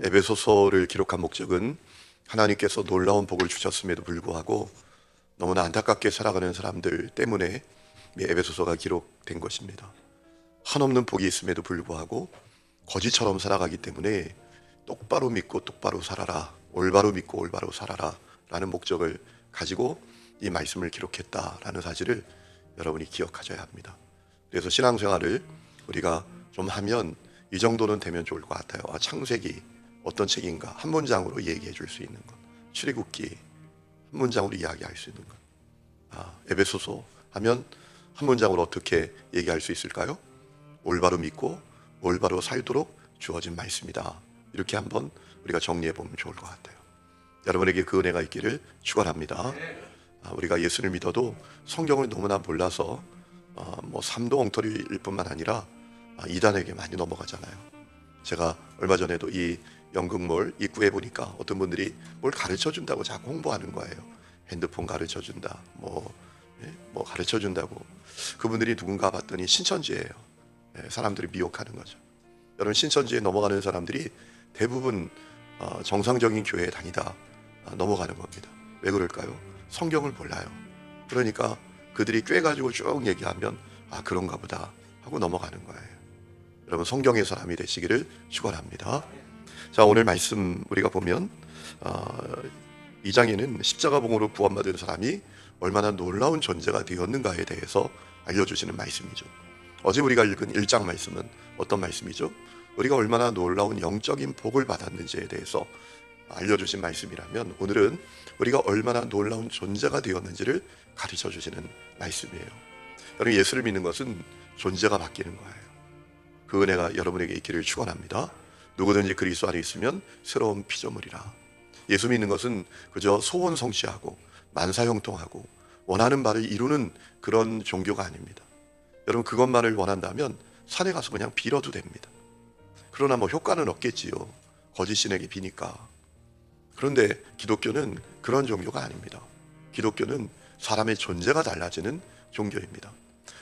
에베소서를 기록한 목적은 하나님께서 놀라운 복을 주셨음에도 불구하고 너무나 안타깝게 살아가는 사람들 때문에 이 에베소서가 기록된 것입니다. 한없는 복이 있음에도 불구하고 거지처럼 살아가기 때문에 똑바로 믿고 똑바로 살아라, 올바로 믿고 올바로 살아라 라는 목적을 가지고 이 말씀을 기록했다라는 사실을 여러분이 기억하셔야 합니다. 그래서 신앙생활을 우리가 좀 하면 이 정도는 되면 좋을 것 같아요. 창세기 어떤 책인가 한 문장으로 얘기해 줄 수 있는 것, 출애굽기 한 문장으로 이야기할 수 있는 것, 에베소서 하면 한 문장으로 어떻게 얘기할 수 있을까요? 올바로 믿고 올바로 살도록 주어진 말씀이다. 이렇게 한번 우리가 정리해 보면 좋을 것 같아요. 여러분에게 그 은혜가 있기를 축원합니다. 우리가 예수를 믿어도 성경을 너무나 몰라서 삼도 엉터리일 뿐만 아니라 이단에게 많이 넘어가잖아요. 제가 얼마 전에도 이 연극몰 입구에 보니까 어떤 분들이 뭘 가르쳐 준다고 자꾸 홍보하는 거예요. 핸드폰 가르쳐 준다, 뭐 가르쳐 준다고. 그분들이 누군가 봤더니 신천지예요. 사람들이 미혹하는 거죠. 여러분, 신천지에 넘어가는 사람들이 대부분 정상적인 교회에 다니다 넘어가는 겁니다. 왜 그럴까요? 성경을 몰라요. 그러니까 그들이 꿰가지고 쭉 얘기하면 그런가 보다 하고 넘어가는 거예요. 여러분, 성경의 사람이 되시기를 축원합니다. 자, 오늘 말씀 우리가 보면 2장에는 십자가봉으로 구원받은 사람이 얼마나 놀라운 존재가 되었는가에 대해서 알려주시는 말씀이죠. 어제 우리가 읽은 1장 말씀은 어떤 말씀이죠? 우리가 얼마나 놀라운 영적인 복을 받았는지에 대해서 알려주신 말씀이라면, 오늘은 우리가 얼마나 놀라운 존재가 되었는지를 가르쳐 주시는 말씀이에요. 여러분, 예수를 믿는 것은 존재가 바뀌는 거예요. 그 은혜가 여러분에게 있기를 축원합니다. 누구든지 그리스도 안에 있으면 새로운 피조물이라. 예수 믿는 것은 그저 소원 성취하고 만사형통하고 원하는 바를 이루는 그런 종교가 아닙니다. 여러분, 그것만을 원한다면 산에 가서 그냥 빌어도 됩니다. 그러나 효과는 없겠지요. 거짓 신에게 비니까. 그런데 기독교는 그런 종교가 아닙니다. 기독교는 사람의 존재가 달라지는 종교입니다.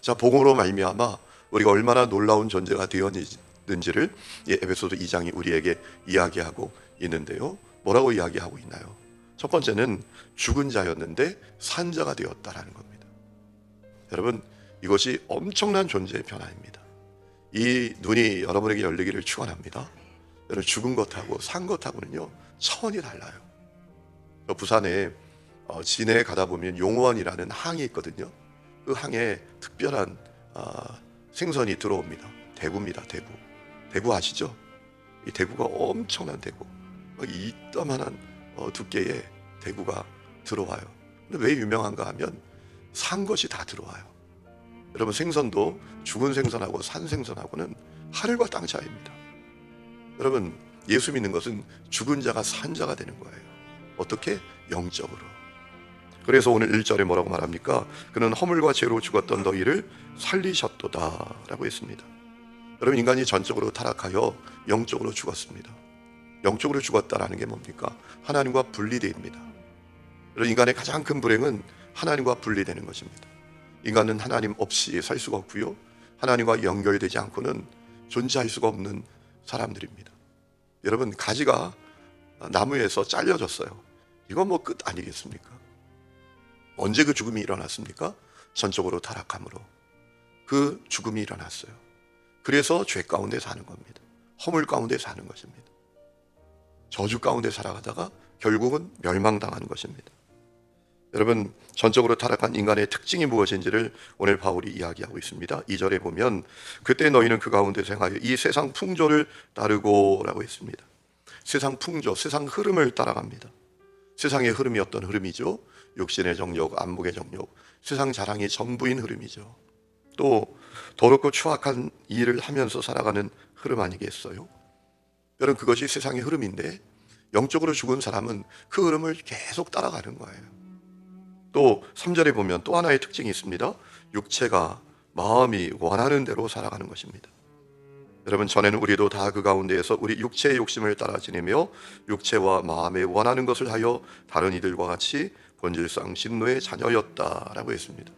자, 복음으로 말미암아 우리가 얼마나 놀라운 존재가 되었는지를 에베소서 2장이 우리에게 이야기하고 있는데요. 뭐라고 이야기하고 있나요? 첫 번째는 죽은 자였는데 산 자가 되었다라는 겁니다. 여러분, 이것이 엄청난 존재의 변화입니다. 이 눈이 여러분에게 열리기를 축원합니다. 여러분, 죽은 것하고 산 것하고는요 차원이 달라요. 부산에 진해에 가다 보면 용원이라는 항이 있거든요. 그 항에 특별한 생선이 들어옵니다. 대구입니다. 대구 아시죠? 이 대구가 엄청난 대구, 이따만한 두께의 대구가 들어와요. 근데 왜 유명한가 하면 산 것이 다 들어와요. 여러분, 생선도 죽은 생선하고 산 생선하고는 하늘과 땅 차이입니다. 여러분, 예수 믿는 것은 죽은 자가 산 자가 되는 거예요. 어떻게? 영적으로. 그래서 오늘 1절에 뭐라고 말합니까? 그는 허물과 죄로 죽었던 너희를 살리셨도다 라고 했습니다. 여러분, 인간이 전적으로 타락하여 영적으로 죽었습니다. 영적으로 죽었다라는 게 뭡니까? 하나님과 분리됩니다. 여러분, 인간의 가장 큰 불행은 하나님과 분리되는 것입니다. 인간은 하나님 없이 살 수가 없고요, 하나님과 연결되지 않고는 존재할 수가 없는 사람들입니다. 여러분, 가지가 나무에서 잘려졌어요. 이건 끝 아니겠습니까? 언제 그 죽음이 일어났습니까? 전적으로 타락함으로 그 죽음이 일어났어요. 그래서 죄 가운데 사는 겁니다. 허물 가운데 사는 것입니다. 저주 가운데 살아가다가 결국은 멸망당한 것입니다. 여러분, 전적으로 타락한 인간의 특징이 무엇인지를 오늘 바울이 이야기하고 있습니다. 2절에 보면 그때 너희는 그 가운데서 행하여 이 세상 풍조를 따르고 라고 했습니다. 세상 풍조, 세상 흐름을 따라갑니다. 세상의 흐름이 어떤 흐름이죠? 육신의 정욕, 안목의 정욕, 세상 자랑이 전부인 흐름이죠. 또 더럽고 추악한 일을 하면서 살아가는 흐름 아니겠어요? 여러분, 그것이 세상의 흐름인데 영적으로 죽은 사람은 그 흐름을 계속 따라가는 거예요. 또 3절에 보면 또 하나의 특징이 있습니다. 육체가 마음이 원하는 대로 살아가는 것입니다. 여러분, 전에는 우리도 다 그 가운데에서 우리 육체의 욕심을 따라 지내며 육체와 마음에 원하는 것을 하여 다른 이들과 같이 본질상 진노의 자녀였다라고 했습니다.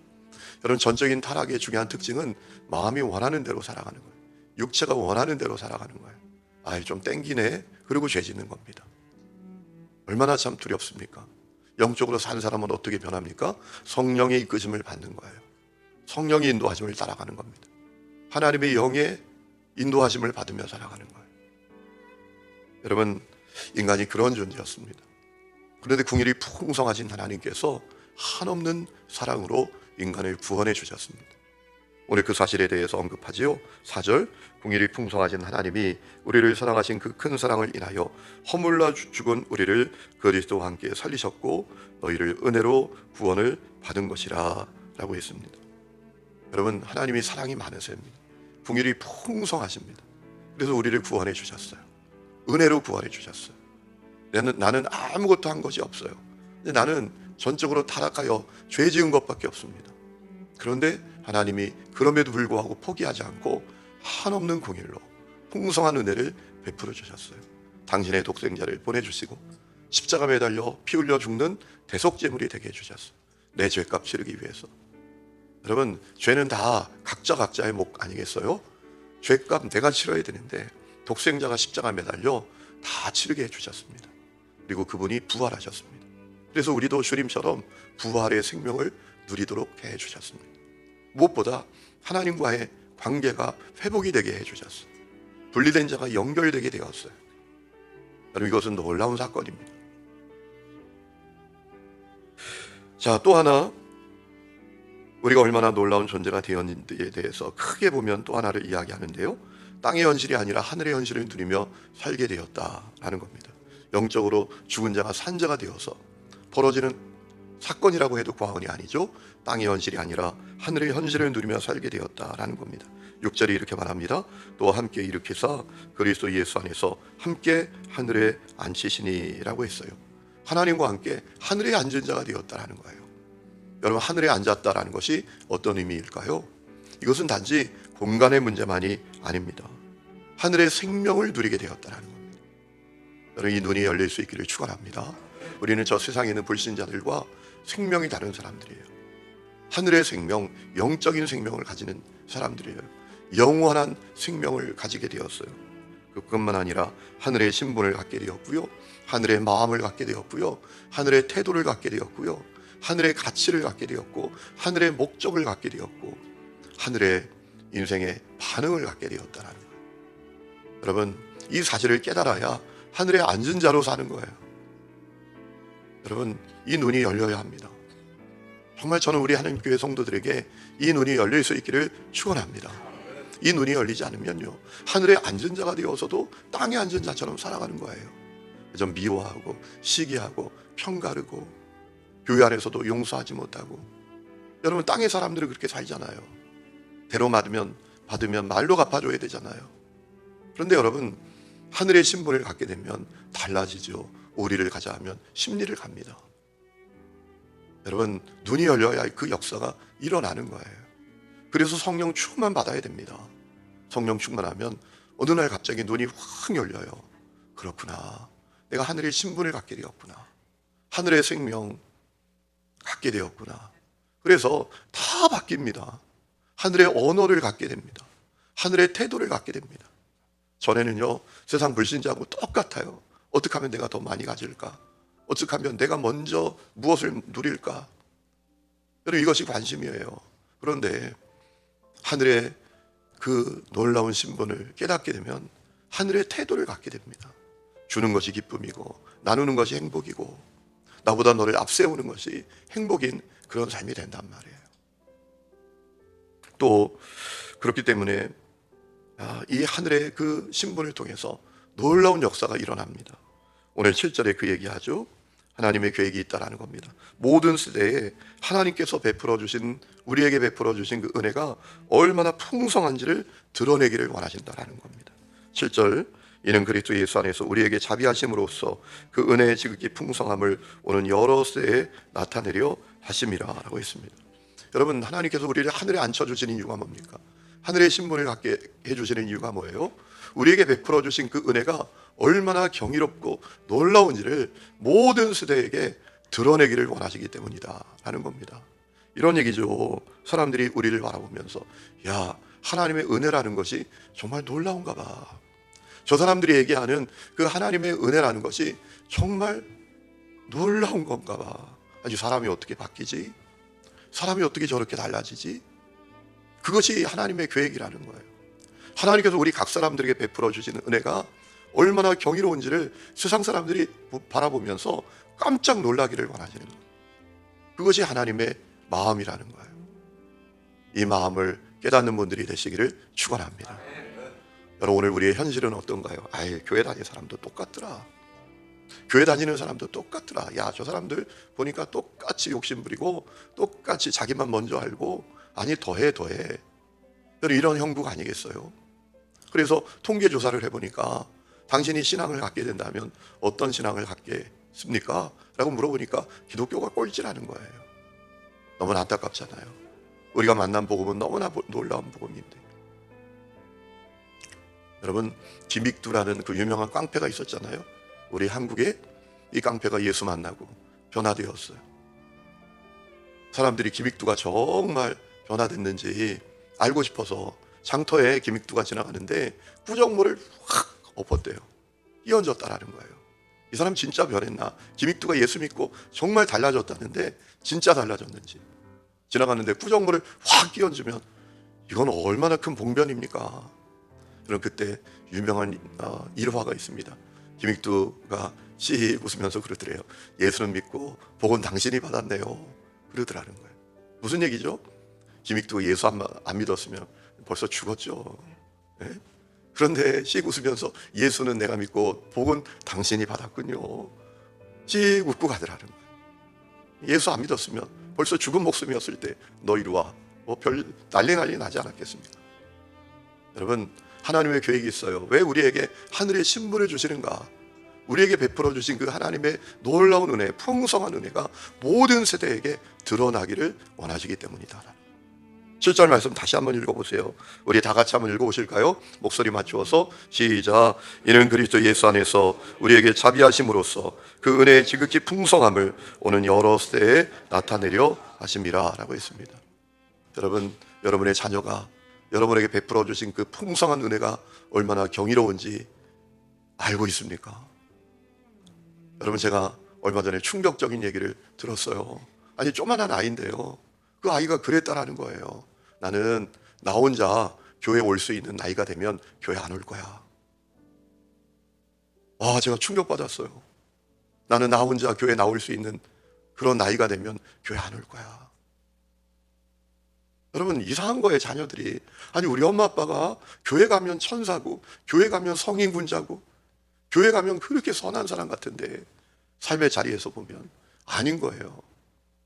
여러분, 전적인 타락의 중요한 특징은 마음이 원하는 대로 살아가는 거예요. 육체가 원하는 대로 살아가는 거예요. 좀 땡기네, 그리고 죄 짓는 겁니다. 얼마나 참 두렵습니까? 영적으로 산 사람은 어떻게 변합니까? 성령의 이끄심을 받는 거예요. 성령의 인도하심을 따라가는 겁니다. 하나님의 영의 인도하심을 받으며 살아가는 거예요. 여러분, 인간이 그런 존재였습니다. 그런데 긍휼이 풍성하신 하나님께서 한없는 사랑으로 인간을 구원해 주셨습니다. 오늘 그 사실에 대해서 언급하지요. 4절, 긍휼이 풍성하신 하나님이 우리를 사랑하신 그 큰 사랑을 인하여 허물나 죽은 우리를 그리스도와 함께 살리셨고 너희를 은혜로 구원을 받은 것이라 라고 했습니다. 여러분, 하나님이 사랑이 많으십니다. 긍휼이 풍성하십니다. 그래서 우리를 구원해 주셨어요. 은혜로 구원해 주셨어요. 나는 아무것도 한 것이 없어요. 근데 나는 전적으로 타락하여 죄 지은 것밖에 없습니다. 그런데 하나님이 그럼에도 불구하고 포기하지 않고 한없는 긍휼로 풍성한 은혜를 베풀어 주셨어요. 당신의 독생자를 보내주시고 십자가 매달려 피 흘려 죽는 대속제물이 되게 해주셨어요. 내 죄값 치르기 위해서. 여러분, 죄는 다 각자의 목 아니겠어요? 죄값 내가 치러야 되는데 독생자가 십자가 매달려 다 치르게 해주셨습니다. 그리고 그분이 부활하셨습니다. 그래서 우리도 주님처럼 부활의 생명을 누리도록 해주셨습니다. 무엇보다 하나님과의 관계가 회복이 되게 해주셨어요. 분리된 자가 연결되게 되었어요. 여러분, 이것은 놀라운 사건입니다. 자, 또 하나 우리가 얼마나 놀라운 존재가 되었는지에 대해서 크게 보면 또 하나를 이야기하는데요. 땅의 현실이 아니라 하늘의 현실을 누리며 살게 되었다라는 겁니다. 영적으로 죽은 자가 산 자가 되어서 벌어지는 사건이라고 해도 과언이 아니죠. 땅의 현실이 아니라 하늘의 현실을 누리며 살게 되었다라는 겁니다. 6절이 이렇게 말합니다. 또 함께 일으키사 그리스도 예수 안에서 함께 하늘에 앉히시니라고 했어요. 하나님과 함께 하늘에 앉은 자가 되었다라는 거예요. 여러분, 하늘에 앉았다라는 것이 어떤 의미일까요? 이것은 단지 공간의 문제만이 아닙니다. 하늘의 생명을 누리게 되었다라는 겁니다. 여러분, 이 눈이 열릴 수 있기를 축원합니다. 우리는 저 세상에 있는 불신자들과 생명이 다른 사람들이에요. 하늘의 생명, 영적인 생명을 가지는 사람들이에요. 영원한 생명을 가지게 되었어요. 그것만 아니라 하늘의 신분을 갖게 되었고요, 하늘의 마음을 갖게 되었고요, 하늘의 태도를 갖게 되었고요, 하늘의 가치를 갖게 되었고, 하늘의 목적을 갖게 되었고, 하늘의 인생의 반응을 갖게 되었다는 거예요. 여러분, 이 사실을 깨달아야 하늘에 앉은 자로 사는 거예요. 여러분, 이 눈이 열려야 합니다. 정말 저는 우리 하나님교회 성도들에게 이 눈이 열릴 수 있기를 축원합니다. 이 눈이 열리지 않으면요, 하늘에 앉은 자가 되어서도 땅에 앉은 자처럼 살아가는 거예요. 좀 미워하고 시기하고 편가르고 교회 안에서도 용서하지 못하고. 여러분, 땅의 사람들은 그렇게 살잖아요. 대로 받으면 말로 갚아줘야 되잖아요. 그런데 여러분, 하늘의 신분을 갖게 되면 달라지죠. 오리를 가자 하면 심리를 갑니다. 여러분, 눈이 열려야 그 역사가 일어나는 거예요. 그래서 성령 충만 받아야 됩니다. 성령 충만하면 어느 날 갑자기 눈이 확 열려요. 그렇구나, 내가 하늘의 신분을 갖게 되었구나, 하늘의 생명 갖게 되었구나. 그래서 다 바뀝니다. 하늘의 언어를 갖게 됩니다. 하늘의 태도를 갖게 됩니다. 전에는요, 세상 불신자하고 똑같아요. 어떻게 하면 내가 더 많이 가질까? 어떻게 하면 내가 먼저 무엇을 누릴까? 여러분, 이것이 관심이에요. 그런데 하늘의 그 놀라운 신분을 깨닫게 되면 하늘의 태도를 갖게 됩니다. 주는 것이 기쁨이고 나누는 것이 행복이고 나보다 너를 앞세우는 것이 행복인 그런 삶이 된단 말이에요. 또 그렇기 때문에 이 하늘의 그 신분을 통해서 놀라운 역사가 일어납니다. 오늘 7절에 그 얘기하죠. 하나님의 계획이 있다라는 겁니다. 모든 시대에 하나님께서 우리에게 베풀어 주신 그 은혜가 얼마나 풍성한지를 드러내기를 원하신다라는 겁니다. 7절, 이는 그리스도 예수 안에서 우리에게 자비하심으로써 그 은혜의 지극히 풍성함을 오는 여러 세에 나타내려 하심이라라고 했습니다. 여러분, 하나님께서 우리를 하늘에 앉혀주시는 이유가 뭡니까? 하늘의 신분을 갖게 해주시는 이유가 뭐예요? 우리에게 베풀어 주신 그 은혜가 얼마나 경이롭고 놀라운지를 모든 세대에게 드러내기를 원하시기 때문이다 라는 겁니다. 이런 얘기죠. 사람들이 우리를 바라보면서, 야, 하나님의 은혜라는 것이 정말 놀라운가 봐. 저 사람들이 얘기하는 그 하나님의 은혜라는 것이 정말 놀라운 건가 봐. 아니, 사람이 어떻게 바뀌지? 사람이 어떻게 저렇게 달라지지? 그것이 하나님의 계획이라는 거예요. 하나님께서 우리 각 사람들에게 베풀어 주시는 은혜가 얼마나 경이로운지를 세상 사람들이 바라보면서 깜짝 놀라기를 원하시는 거예요. 그것이 하나님의 마음이라는 거예요. 이 마음을 깨닫는 분들이 되시기를 축원합니다. 여러분, 오늘 우리의 현실은 어떤가요? 아예 교회 다니는 사람도 똑같더라. 교회 다니는 사람도 똑같더라. 야, 저 사람들 보니까 똑같이 욕심부리고 똑같이 자기만 먼저 알고, 아니 더해. 여러분, 이런 형국 아니겠어요? 그래서 통계조사를 해보니까 당신이 신앙을 갖게 된다면 어떤 신앙을 갖겠습니까? 라고 물어보니까 기독교가 꼴찌라는 거예요. 너무나 안타깝잖아요. 우리가 만난 복음은 너무나 놀라운 복음인데, 여러분, 김익두라는 그 유명한 깡패가 있었잖아요. 우리 한국에 이 깡패가 예수 만나고 변화되었어요. 사람들이 김익두가 정말 변화됐는지 알고 싶어서 장터에 김익두가 지나가는데 구정모를 확 엎었대요. 끼얹었다라는 거예요. 이 사람 진짜 변했나? 김익두가 예수 믿고 정말 달라졌다는데 진짜 달라졌는지. 지나가는데 구정모를 확 끼얹으면 이건 얼마나 큰 봉변입니까? 그럼 그때 유명한 일화가 있습니다. 김익두가 씩 웃으면서 그러더래요. 예수는 믿고 복은 당신이 받았네요. 그러더라는 거예요. 무슨 얘기죠? 김익두가 예수 안 믿었으면 벌써 죽었죠. 네? 그런데 씩 웃으면서 예수는 내가 믿고 복은 당신이 받았군요. 씩 웃고 가더라는 거예요. 예수 안 믿었으면 벌써 죽은 목숨이었을 때 너 이리 와. 별 난리 나지 않았겠습니까? 여러분, 하나님의 계획이 있어요. 왜 우리에게 하늘의 신분을 주시는가? 우리에게 베풀어 주신 그 하나님의 놀라운 은혜, 풍성한 은혜가 모든 세대에게 드러나기를 원하시기 때문이다. 7절 말씀 다시 한번 읽어보세요. 우리 다 같이 한번 읽어보실까요? 목소리 맞추어서 시작. 이는 그리스도 예수 안에서 우리에게 자비하심으로써 그 은혜의 지극히 풍성함을 오는 여러 세대에 나타내려 하심이라 라고 했습니다. 여러분, 여러분의 자녀가 여러분에게 베풀어 주신 그 풍성한 은혜가 얼마나 경이로운지 알고 있습니까? 여러분, 제가 얼마 전에 충격적인 얘기를 들었어요. 아니, 조그만한 아이인데요, 그 아이가 그랬다라는 거예요. 나는 나 혼자 교회 올 수 있는 나이가 되면 교회 안 올 거야. 제가 충격받았어요. 나는 나 혼자 교회 나올 수 있는 그런 나이가 되면 교회 안 올 거야. 여러분, 이상한 거예요, 자녀들이. 아니, 우리 엄마 아빠가 교회 가면 천사고, 교회 가면 성인군자고, 교회 가면 그렇게 선한 사람 같은데 삶의 자리에서 보면 아닌 거예요.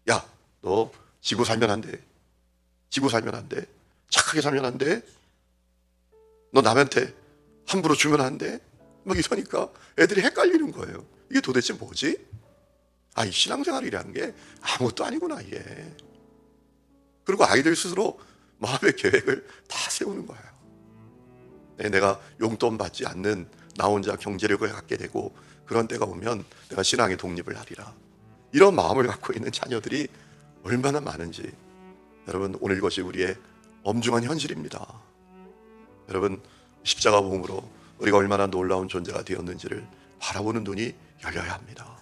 야, 너 지고 살면 안 돼. 지고 살면 안 돼. 착하게 살면 안 돼. 너 남한테 함부로 주면 안 돼. 막 이러니까 애들이 헷갈리는 거예요. 이게 도대체 뭐지? 이 신앙생활이라는 게 아무것도 아니구나, 이게. 그리고 아이들 스스로 마음의 계획을 다 세우는 거예요. 내가 용돈 받지 않는 나 혼자 경제력을 갖게 되고 그런 때가 오면 내가 신앙의 독립을 하리라. 이런 마음을 갖고 있는 자녀들이 얼마나 많은지, 여러분, 오늘 이것이 우리의 엄중한 현실입니다. 여러분, 십자가 복음으로 우리가 얼마나 놀라운 존재가 되었는지를 바라보는 눈이 열려야 합니다.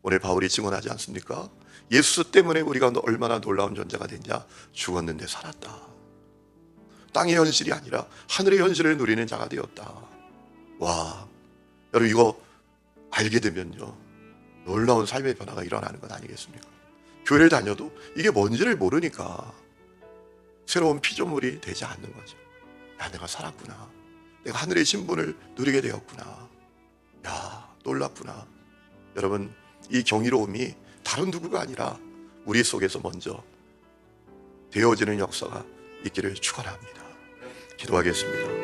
오늘 바울이 증언하지 않습니까? 예수 때문에 우리가 얼마나 놀라운 존재가 됐냐? 죽었는데 살았다. 땅의 현실이 아니라 하늘의 현실을 누리는 자가 되었다. 와, 여러분, 이거 알게 되면요, 놀라운 삶의 변화가 일어나는 것 아니겠습니까? 교회를 다녀도 이게 뭔지를 모르니까 새로운 피조물이 되지 않는 거죠. 야, 내가 살았구나. 내가 하늘의 신분을 누리게 되었구나. 야, 놀랍구나. 여러분, 이 경이로움이 다른 누구가 아니라 우리 속에서 먼저 되어지는 역사가 있기를 축원합니다. 기도하겠습니다.